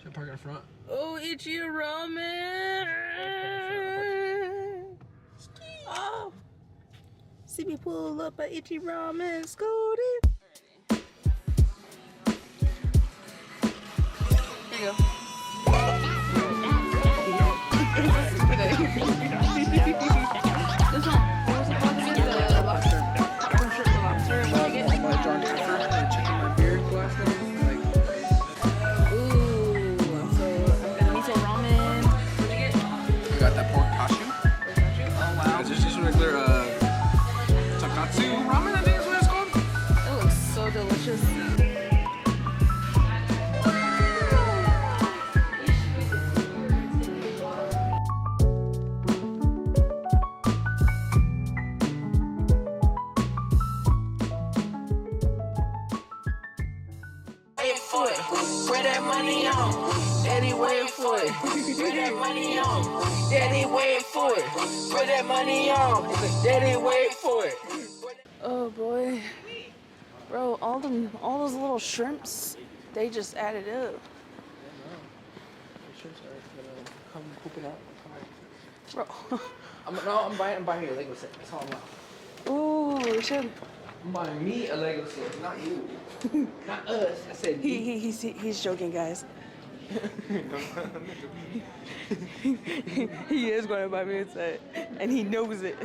Should I park in front? Oh, itchy ramen. Oh. See me pull up at itchy ramen. Scooty. Here you go. This one. What was it called again? The lobster. Shrimp and lobster. What did you get? My John Deere first and checking my beer glass thing. Like, ooh. So I'm gonna miso ramen. What did you get? we got that pork kashu. Oh wow. It's just regular takatsu ramen, I think is what it's called. It looks so delicious. Where that money on? Daddy waiting for it. Where that money on? Daddy waiting for it. Where that money on? Daddy waiting for it. Oh boy, bro! All those little shrimps, they just added up. The shrimps are gonna come pooping out. Bro. I'm buying you a Lego set. That's all I'm about. Ooh, we should. I'm buying me a Lego set, not you. Not us. I said me. He's joking, guys. He is going to buy me a set, and he knows it.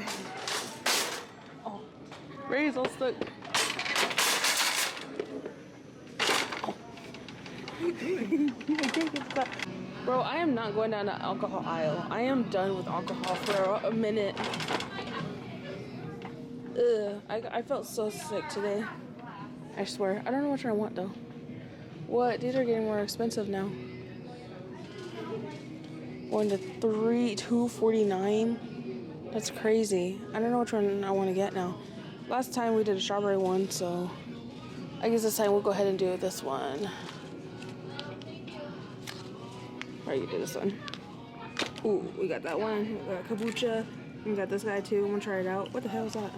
Oh, Ray's all stuck. Bro, I am not going down the alcohol aisle. I am done with alcohol for a minute. Ugh, I felt so sick today. I swear. I don't know which one I want though. What? These are getting more expensive now. Going to $249. That's crazy. I don't know which one I want to get now. Last time we did a strawberry one, so I guess this time we'll go ahead and do this one. Alright, you do this one. Ooh, we got that one. We got kombucha. We got this guy too. I'm gonna try it out. What the hell is that?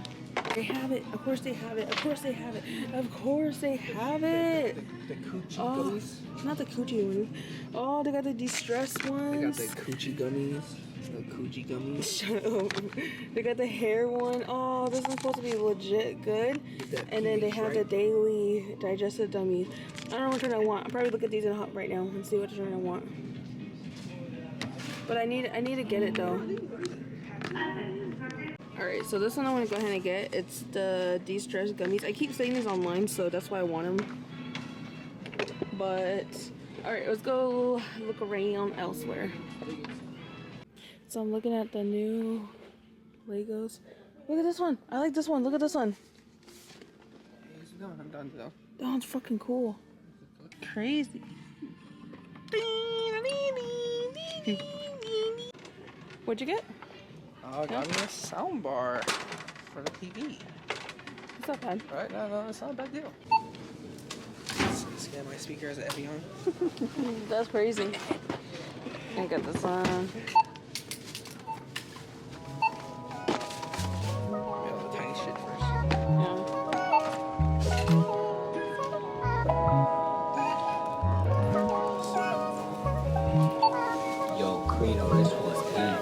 They have it. Of course they have it. Of course they have it. Of course they have it. The coochie gummies. Not the coochie one. Oh, they got the de-stress ones. They got the coochie gummies. The coochie gummies. Shut up. They got the hair one. Oh, this is supposed to be legit good. And then they have the daily digestive dummies. I don't know which one I want. I'll probably look at these in a hut right now and see which one I want. But I need to get it though. Alright, so this one I want to go ahead and get. It's the de-stress gummies. I keep saying these online, so that's why I want them. But, alright, let's go look around elsewhere. So I'm looking at the new Legos. Look at this one. I like this one. Look at this one. I'm done though. That one's fucking cool. Crazy. What'd you get? I got me a sound bar for the TV. It's not bad. Right? No, it's not a bad deal. Scan my speaker as an Evian. That's crazy. I got this one. Yeah, the tiny shit first. Yeah. Yo, Credo, this was deep.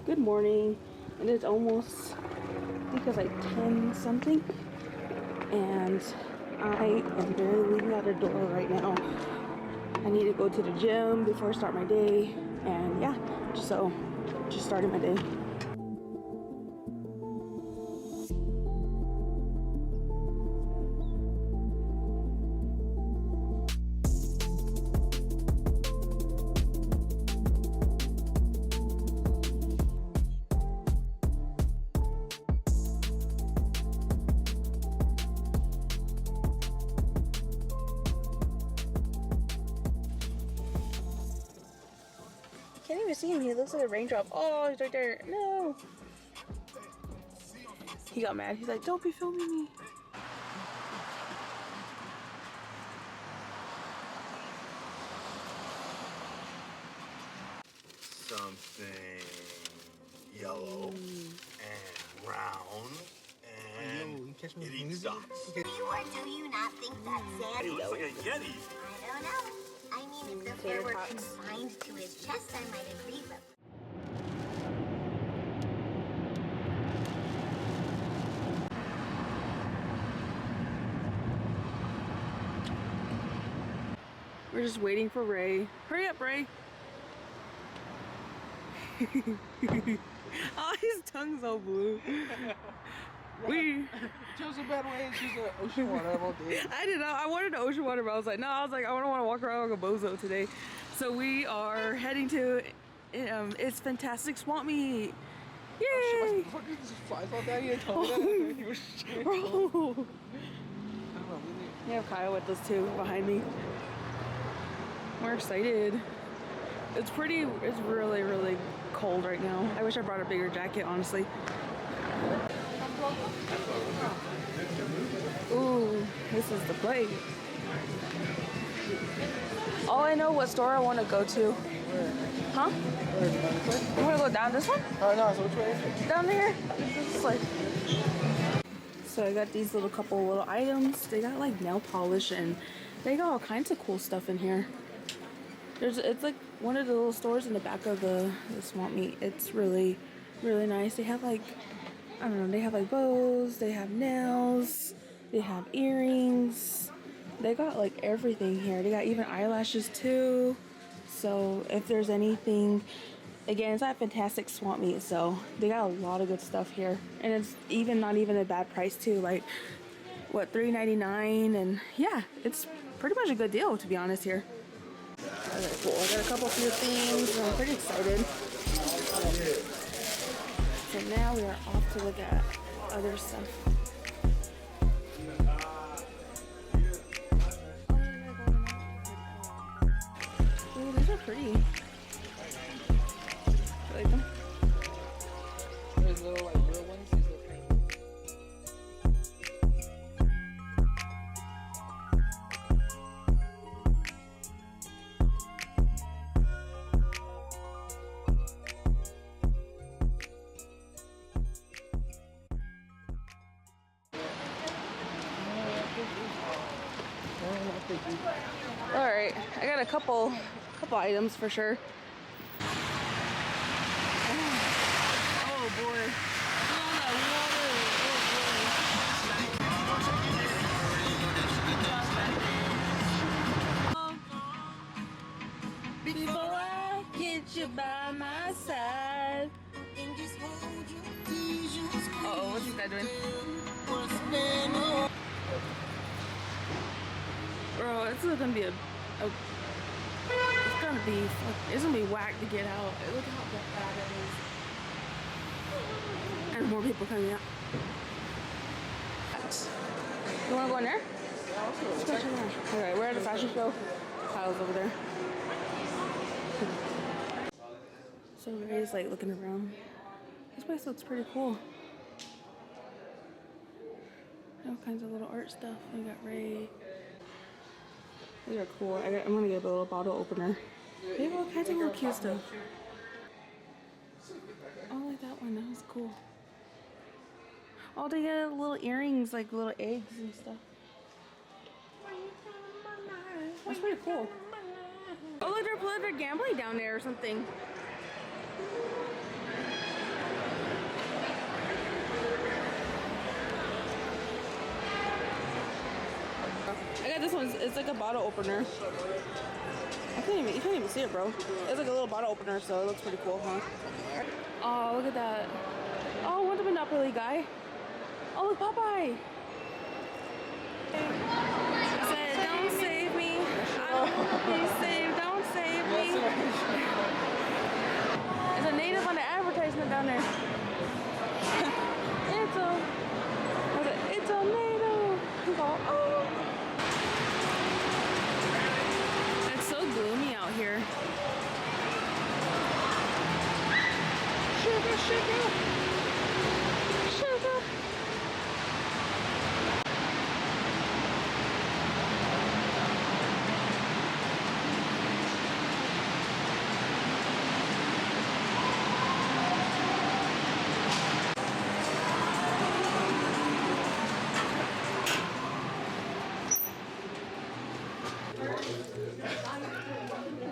Good morning, and it's almost, I think it's like 10 something, and I am barely leaving out the door right now. I need to go to the gym before I start my day, and yeah, so just started my day. Can't even see him. He looks like a raindrop. Oh, he's right there. No. He got mad. He's like, don't be filming me. something yellow and round and it eats dots. Do you or do you not think that Santa... It looks like a Yeti. I don't know. I mean, if the hair were confined to his chest, I might agree, but... We're just waiting for Ray. Hurry up, Ray. Oh, his tongue's all blue. We chose a bad way and choose an ocean water. I'm all dead. I did not. I wanted the ocean water, but I was like, no. I don't want to walk around like a bozo today. So we are heading to It's Fantastic Swamp Meet. Yay! What the fuck is this flies all down here? Told me that. You were shit. Bro. I don't know. We have Kyle with us too, behind me. We're excited. It's really, really cold right now. I wish I brought a bigger jacket, honestly. Ooh, this is the place. Oh, I know what store I want to go to. Huh? You want to go down this one? Oh, no, so which way is it? Down there? This way. So I got these couple little items. They got like nail polish and they got all kinds of cool stuff in here. It's like one of the little stores in the back of the swamp meet. It's really, really nice. They have like, I don't know, they have like bows, they have nails, they have earrings. They got like everything here. They got even eyelashes too. So if there's anything, again, it's at Fantastic Swamp Meet, so they got a lot of good stuff here. And it's not even a bad price too. Like, what, $3.99? And yeah, it's pretty much a good deal, to be honest, here. Okay, cool. I got a few things, and I'm pretty excited. So now we are off to look at other stuff. Ooh, these are pretty. You like them? There's little like real ones. These little things. All right, I got a couple items for sure. Oh boy. Before I get you by my side. Uh-oh, what's this guy doing? Bro, it's gonna be it's gonna be whack to get out. Look how bad it is. And more people coming out. You wanna go in there? Let's go check it out. Okay, we're at a fashion show. Kyle's over there. So Ray's like looking around. This place looks pretty cool. All kinds of little art stuff. We got Ray. These are cool. I'm gonna get a little bottle opener. They have all kinds of little cute stuff. Oh, like that one. That was cool. Oh, they got little earrings, like little eggs and stuff. That's pretty cool. Oh, look, they're gambling down there or something. I got this one. It's like a bottle opener. You can't even see it, bro. It's like a little bottle opener, so it looks pretty cool, huh? Oh, look at that. Oh, what the Monopoly guy? Oh, look, Popeye. I said, don't save me. Please save, don't save me. There's a native on the advertisement down there. It's a native. He's all, oh. It's so gloomy out here. Sugar, sugar. Sugar.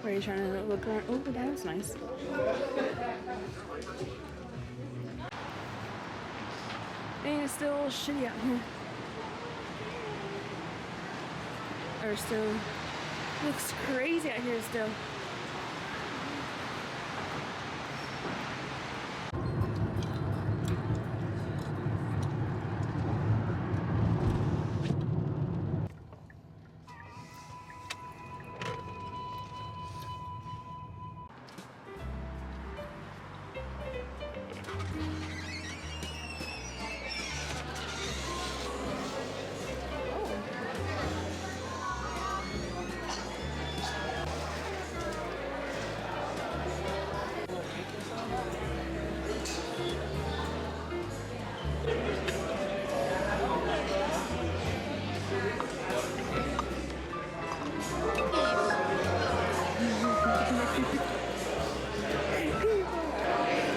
Are you trying to look around? Oh, that was nice. And it's still shitty out here. Or still looks crazy out here still.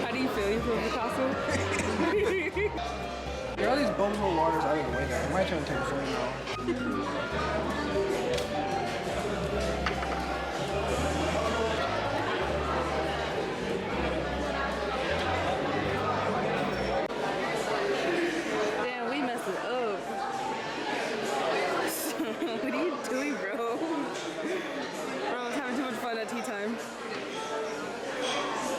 How do you feel? You feel Picasso? There are all these bumhole waters out of the way there. I might try to take a photo now. Damn, we messed it up. What are you doing, bro? Bro, I was having too much fun at tea time.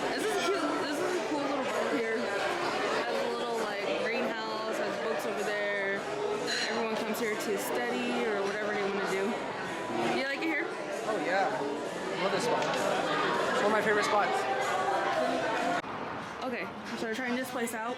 This is cute. This is a cool little park here. Has a little like greenhouse, has books over there. Everyone comes here to study or whatever they want to do. You like it here? Oh yeah. I love this spot. It's one of my favorite spots. Okay, so we're trying this place out.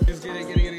Just get it.